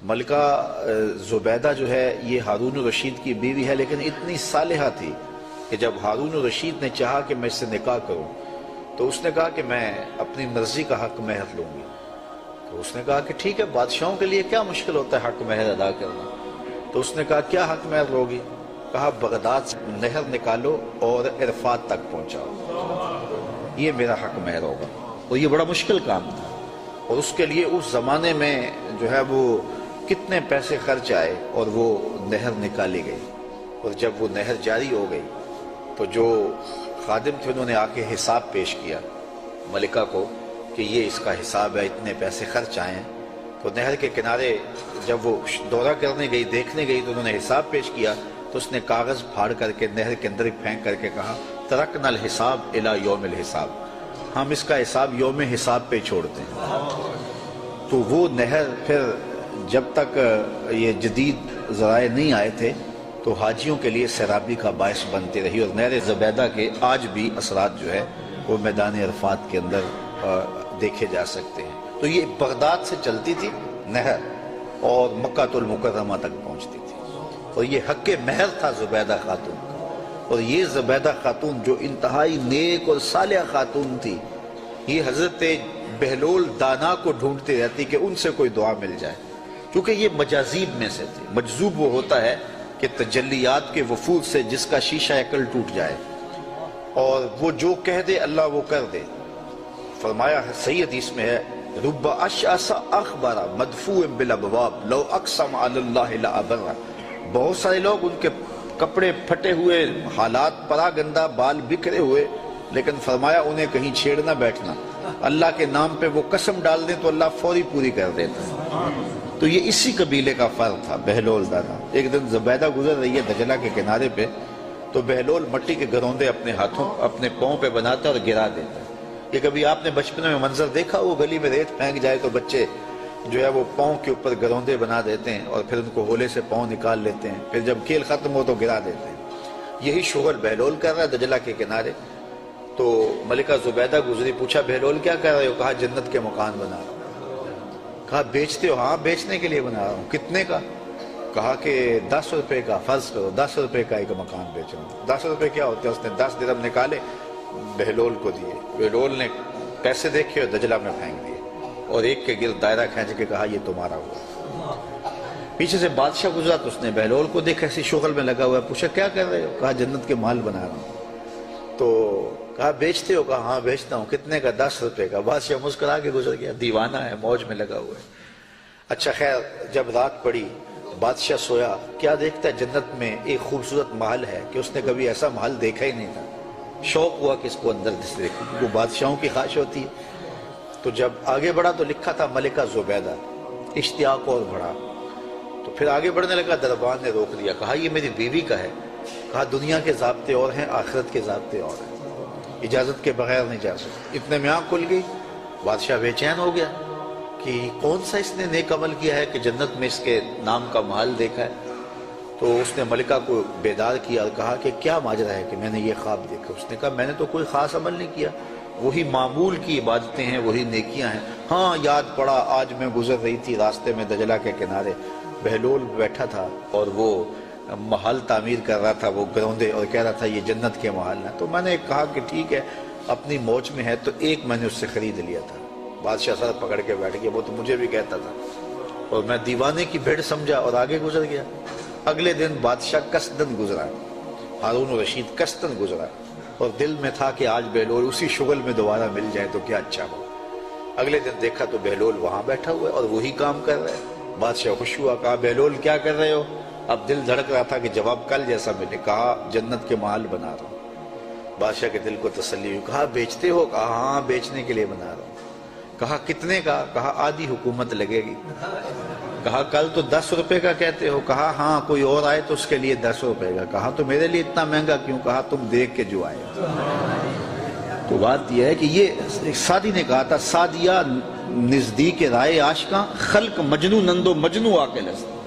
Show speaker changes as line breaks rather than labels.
ملکہ زبیدہ جو ہے یہ ہارون الرشید کی بیوی ہے، لیکن اتنی صالحہ تھی کہ جب ہارون الرشید نے چاہا کہ میں اس سے نکاح کروں تو اس نے کہا کہ میں اپنی مرضی کا حق مہر لوں گی۔ تو اس نے کہا کہ ٹھیک ہے، بادشاہوں کے لیے کیا مشکل ہوتا ہے حق مہر ادا کرنا۔ تو اس نے کہا کیا حق مہر لوگی؟ کہا بغداد سے نہر نکالو اور عرفات تک پہنچاؤ، یہ میرا حق مہر ہوگا۔ اور یہ بڑا مشکل کام تھا، اور اس کے لیے اس زمانے میں جو ہے وہ کتنے پیسے خرچ آئے، اور وہ نہر نکالی گئی۔ اور جب وہ نہر جاری ہو گئی تو جو خادم تھے انہوں نے آ کے حساب پیش کیا ملکہ کو کہ یہ اس کا حساب ہے، اتنے پیسے خرچ آئے ہیں۔ تو نہر کے کنارے جب وہ دورہ کرنے گئی، دیکھنے گئی، تو انہوں نے حساب پیش کیا تو اس نے کاغذ پھاڑ کر کے نہر کے اندر پھینک کر کے کہا ترکنا الحساب الی یوم الحساب، ہم اس کا حساب یوم حساب پہ چھوڑتے ہیں۔ تو وہ نہر پھر جب تک یہ جدید ذرائع نہیں آئے تھے تو حاجیوں کے لیے سیرابی کا باعث بنتی رہی، اور نہر زبیدہ کے آج بھی اثرات جو ہے وہ میدان عرفات کے اندر دیکھے جا سکتے ہیں۔ تو یہ بغداد سے چلتی تھی نہر اور مکہ المکرمہ تک پہنچتی تھی، اور یہ حق مہر تھا زبیدہ خاتون کا۔ اور یہ زبیدہ خاتون جو انتہائی نیک اور صالحہ خاتون تھی، یہ حضرت بہلول دانا کو ڈھونڈتی رہتی کہ ان سے کوئی دعا مل جائے، کیونکہ یہ مجاذیب میں سے تھی۔ مجذوب وہ ہوتا ہے کہ تجلیات کے وفود سے جس کا شیشہ عقل ٹوٹ جائے، اور وہ جو کہہ دے اللہ وہ کر دے۔ فرمایا صحیح حدیث میں ہے رب اشعث اخبر مدفوع بالابواب لو اقسم علی اللہ لابر، بہت سارے لوگ ان کے کپڑے پھٹے ہوئے، حالات پرا گندہ، بال بکھرے ہوئے، لیکن فرمایا انہیں کہیں چھیڑ نہ بیٹھنا، اللہ کے نام پہ وہ قسم ڈال دیں تو اللہ فوری پوری کر دیتا ہے۔ تو یہ اسی قبیلے کا فرد تھا بہلول دانا۔ ایک دن زبیدہ گزر رہی ہے دجلہ کے کنارے پہ، تو بہلول مٹی کے گروندے اپنے ہاتھوں اپنے پاؤں پہ بناتا اور گرا دیتا ہے۔ یہ کبھی آپ نے بچپن میں منظر دیکھا، وہ گلی میں ریت پھینک جائے تو بچے جو ہے وہ پاؤں کے اوپر گروندے بنا دیتے ہیں اور پھر ان کو ہولے سے پاؤں نکال لیتے ہیں، پھر جب کھیل ختم ہو تو گرا دیتے ہیں۔ یہی شغل بہلول کر رہا ہے دجلہ کے کنارے۔ تو ملکہ زبیدہ گزری، پوچھا بہلول کیا کر رہے ہو؟ کہا جنت کے مکان بنا رہا ہوں۔ کہا بیچتے ہو؟ ہاں بیچنے کے لیے بنا رہا ہوں۔ کتنے کا؟ کہا کہ 10 روپے کا، فرض کرو 10 روپے کا ایک مکان بیچ رہا ہوں۔ 10 روپے کیا ہوتے ہیں؟ اس نے 10 درہم نکالے، بہلول کو دیے۔ بہلول نے پیسے دیکھے اور دجلہ میں پھینک دیے، اور ایک کے گرد دائرہ کھینچ کے کہا یہ تمہارا ہوا۔ پیچھے سے بادشاہ گزرا تو اس نے بہلول کو دیکھا ایسی شغل میں لگا ہوا ہے، پوچھا کیا کر رہے ہو؟ کہا جنت کے مال بنا رہا ہوں۔ تو کہا بیچتے ہو؟ کہا ہاں بیچتا ہوں۔ کتنے کا؟ 10 روپے کا۔ بادشاہ مسکرا کے گزر گیا، دیوانہ ہے، موج میں لگا ہوا ہے۔ اچھا خیر، جب رات پڑی بادشاہ سویا، کیا دیکھتا ہے جنت میں ایک خوبصورت محل ہے کہ اس نے کبھی ایسا محل دیکھا ہی نہیں تھا۔ شوق ہوا کہ اس کو اندر سے دیکھوں، وہ بادشاہوں کی خواہش ہوتی ہے۔ تو جب آگے بڑھا تو لکھا تھا ملکہ زبیدہ، اشتیاق اور بڑھا۔ تو پھر آگے بڑھنے لگا، دربان نے روک دیا، کہا یہ میری بیوی کا ہے۔ کہا دنیا کے ضابطے اور ہیں، آخرت کے ضابطے اور ہیں، اجازت کے بغیر نہیں جا سکتے۔ اتنے میں آنکھ کھل گئی، بادشاہ بے چین ہو گیا کہ کون سا اس نے نیک عمل کیا ہے کہ جنت میں اس کے نام کا محل دیکھا ہے۔ تو اس نے ملکہ کو بیدار کیا اور کہا کہ کیا ماجرا ہے کہ میں نے یہ خواب دیکھا؟ اس نے کہا میں نے تو کوئی خاص عمل نہیں کیا، وہی معمول کی عبادتیں ہیں، وہی نیکیاں ہیں۔ ہاں یاد پڑا، آج میں گزر رہی تھی راستے میں دجلہ کے کنارے، بہلول بیٹھا تھا اور وہ محل تعمیر کر رہا تھا، وہ گروندے، اور کہہ رہا تھا یہ جنت کے محل ہیں۔ تو میں نے کہا کہ ٹھیک ہے، اپنی موج میں ہے، تو ایک میں نے اس سے خرید لیا تھا۔ بادشاہ سر پکڑ کے بیٹھ گیا، وہ تو مجھے بھی کہتا تھا، اور میں دیوانے کی بھیڑ سمجھا اور آگے گزر گیا۔ اگلے دن بادشاہ قصدن گزرا، ہارون الرشید قصدن گزرا، اور دل میں تھا کہ آج بہلول اسی شغل میں دوبارہ مل جائے تو کیا اچھا ہو۔ اگلے دن دیکھا تو بہلول وہاں بیٹھا ہوا ہے اور وہی کام کر رہا ہے۔ بادشاہ خوش ہوا، کہا بہلول کیا کر رہے ہو؟ اب دل دھڑک رہا تھا کہ جواب کل جیسا ملے۔ کہا جنت کے محل بنا رہا ہوں۔ بادشاہ کے دل کو تسلی ہوئی، کہا بیچتے ہو؟ کہا ہاں بیچنے کے لیے بنا رہا ہوں۔ کہا کتنے کا؟ کہا آدھی حکومت لگے گی۔ کہا کل تو 10 روپے کا کہتے ہو۔ کہا ہاں کوئی اور آئے تو اس کے لیے 10 روپے کا۔ کہا تو میرے لیے اتنا مہنگا کیوں؟ کہا تم دیکھ کے جو آئے۔ تو بات یہ ہے کہ یہ سعدی نے کہا تھا، سعدیہ نزدیک رائے عاشقاں، خلق مجنو نندو مجنو عاقل است۔